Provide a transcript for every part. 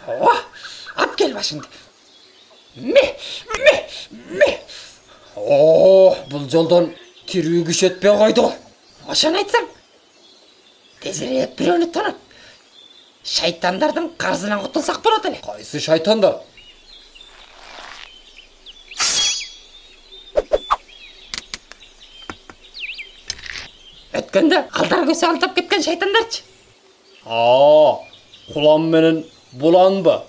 Ооба, ап кел башыңды. Ме. Бұл жолдан тирүү күш өтпей койду. Ошону айтсаң. Тезирээк бирөөнү тонап, шайтандардын карзынан кутулсак болот эле. Кайсы шайтандар? Өткөндө алдар көсө алдап кеткен шайтандарчы. Кулам менен буланбы?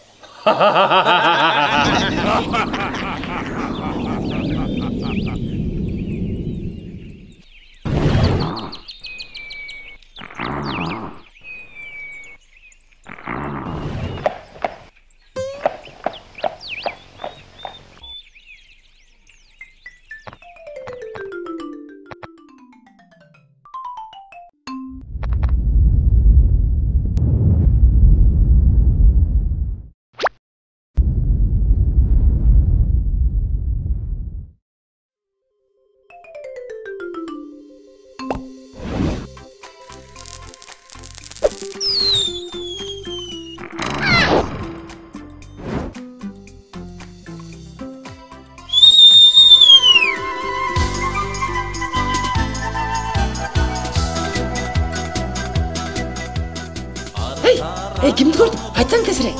Кимди көрдүң? Айтсаң тезирээк.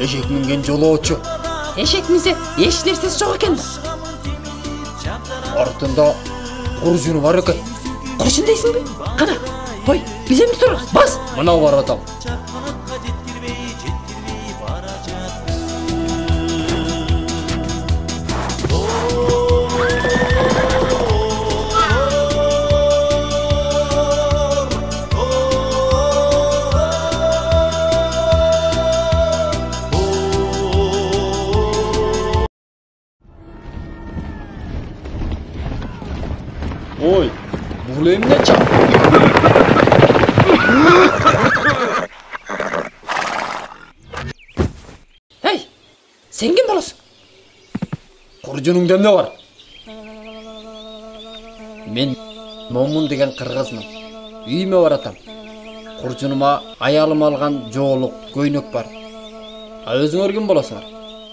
Эшек минген жолоочу. Эшек минсе эч нерсеси жок экен да. Артында куржуну бар экен. Куржун дейсиңби? Кана, ой, биз эмне турабыз? Бас! Мына баратам. Ой, бул эмне чак? Эй, сен ким болосуң? Куржунуңда эмне бар? Мен Момун деген кыргызмын. Үйүмө баратам. Куржунума аялым алган жоолук көйнөк бар. Өзүңөр ким болосуңар?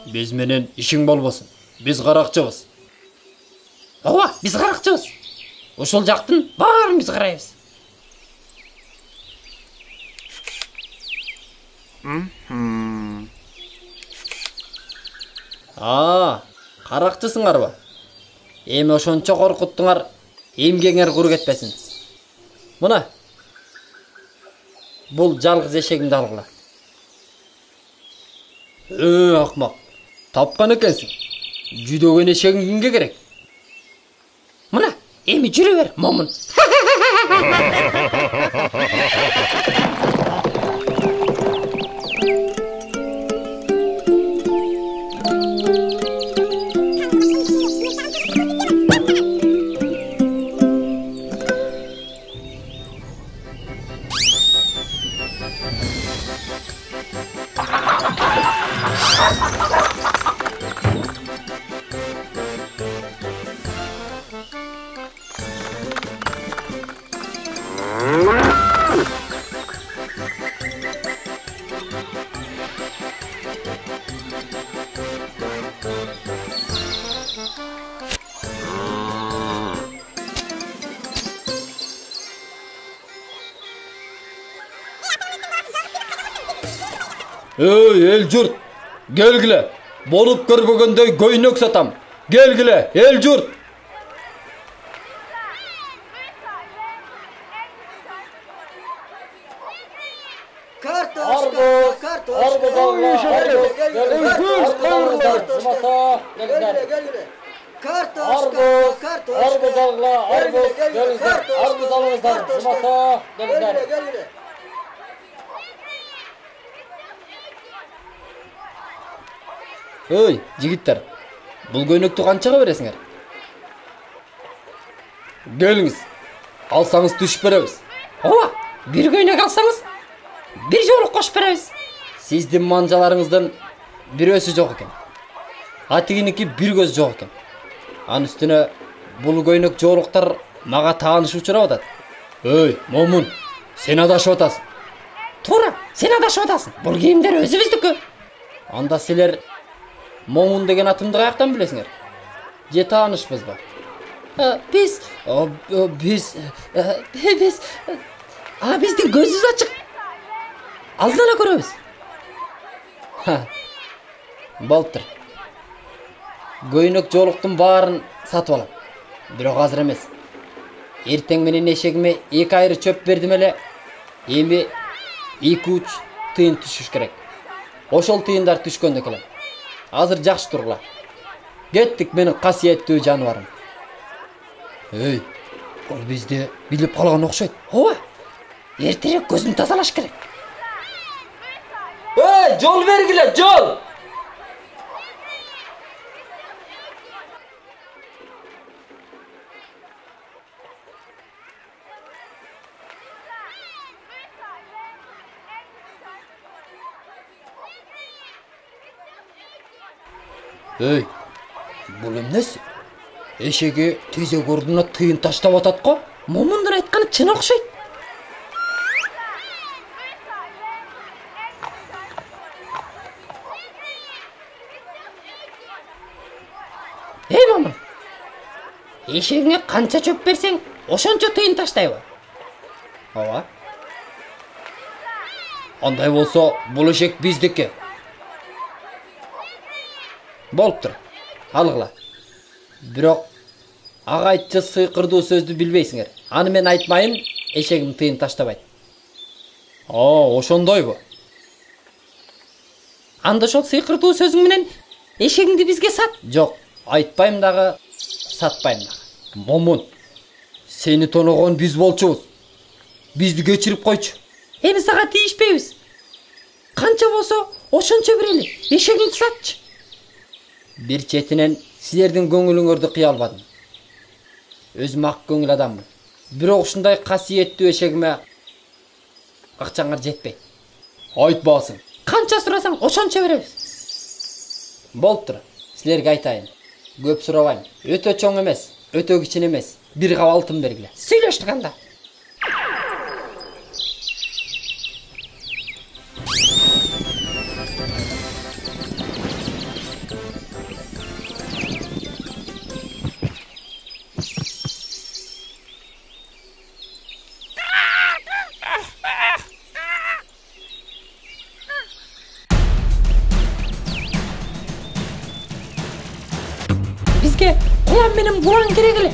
Биз менен ишиң болбосун. Биз каракчыбыз. Ооба, биз каракчыбыз. Ошол жактын баарын биз карайбыз. Каракчысыңарбы? Эми ошончо коркуттуңар, эмгеңер куру кетпесин. Мына. Бул жалгыз эшегимди алгыла. Акмак. Тапкан экенсиң. Жүдөгөн эшегиң кимге керек? Мына, эми жүрө бер, Момун. Ey el jurt, gelgile. Bolup көрбөгөндөй көйнөк сатам. Gelgile, el jurt. Картошка. Ey, жигиттер. Бул көйнөктү канчага бересиңер? Келиңиз. Алсаңыз түшүп беребиз. Ооба, бир көйнөк алсаңыз, бир жоолук кошуп беребиз. Сиздин манжаларыңыздан бирөөсү жок экен. Атигиники бир көз жок экен. Анын үстүнө бул көйнөк жоолуктар мага тааныш учурап атат. Ey, Момун, сен адашып атасың. Туура, сен адашып атасың. Бул кийимдер өзүбүздүкү. Анда силер Момун деген атымды каяктан билесиңер? Же таанышпызбы? Биз биздин көзүбүз ачык. Алдын ала көрөбүз. Болуптур. Көйнөк жоолуктун баарын сатып алам. Бирок азыр эмес. Эртең менен эшегиме 2 айры чөп бердим эле. Эми 2-3 тыйын түшүш керек. Ошол тыйындар түшкөндө келем. Азыр жакшы тургула. Кеттик менин касиеттүү жаныбарым. Эй, ол бизди билип калган окшойт. Ооба. Эртерээк көзүн тазалаш керек. Эй, жол бергиле, жол! Эй, бул эмнеси? Эшеги тезек ордуна тыйын таштап атат го? Момундун айтканы чын окшойт. Эй, Момун. Эшегиңе канча чөп берсең, ошончо тыйын таштайбы? Ооба. Андай болсо, бул эшек биздики. Болуптур. Алгыла. Бирок ага айтчы сыйкырдуу сөздү билбейсиңер. Аны мен айтмайын, эшегим тыйын таштабайт. Ошондойбу? Анда ошол сыйкырдуу сөзүң менен эшегиңди бизге сат. Жок, айтпайм дагы, сатпайм дагы. Момун, сени тоногон биз болчубуз. Бизди кечирип койчу. Эми сага тийишпейбиз. Канча болсо, ошончо берели. Эшегиңди сатчы. Бир четинен силердин көңүлүңөрдү кыя албадым. Өзүм ак көңүл адаммын. Бирок ушундай касиеттүү эшегиме акчаңар жетпейт. Айтпасың. Канча сурасаң, ошончо беребиз. Болуптур. Силерге айтайын. Көп сурабайм. Өтө чоң эмес, өтө кичине эмес. Бир кап алтын бергиле. Сүйлөштүк анда. Бизге кулан менен булан керек эле.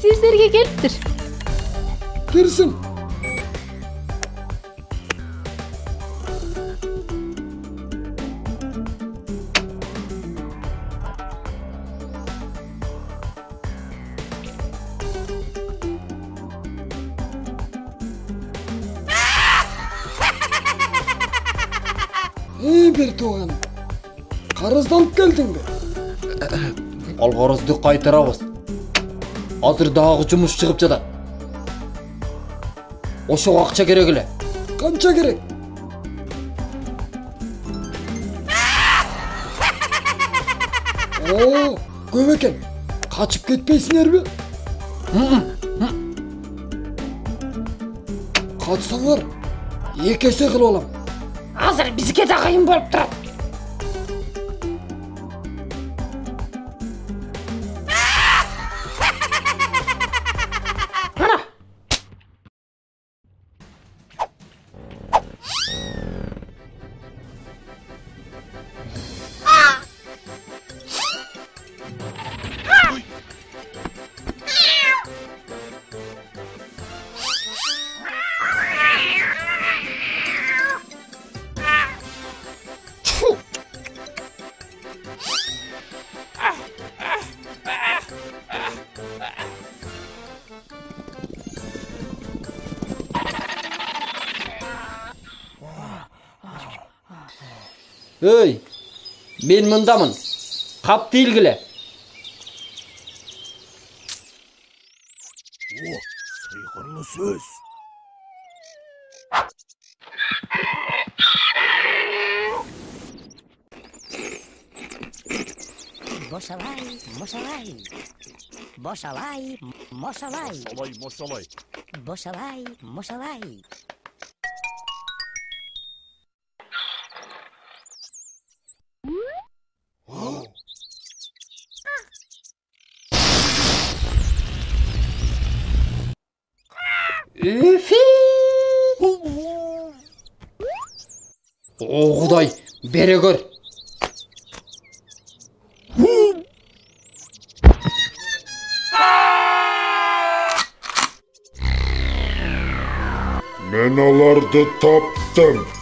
Sizlerge келиптир. Кирсин. Бир тууган, карызданып келдиңби? Ал карызды кайтарабыз. Азыр дагы жумуш чыгып жатат. Ошого акча керек эле. Канча керек? Көп экен. Качып кетпейсиңерби? Качсаңар, 2 эсе кылып алам. Азыр бизге да кыйын болуп турат. Ана. Ey, men mındamın. Kap değilgile. Сыйкырлы сөз. Boşalay, moşalay. Boşalay, moşalay. Moşalay moşalay. Boşalay, moşalay. Üfi! O Құдай, бері көр. Men alardı taptım.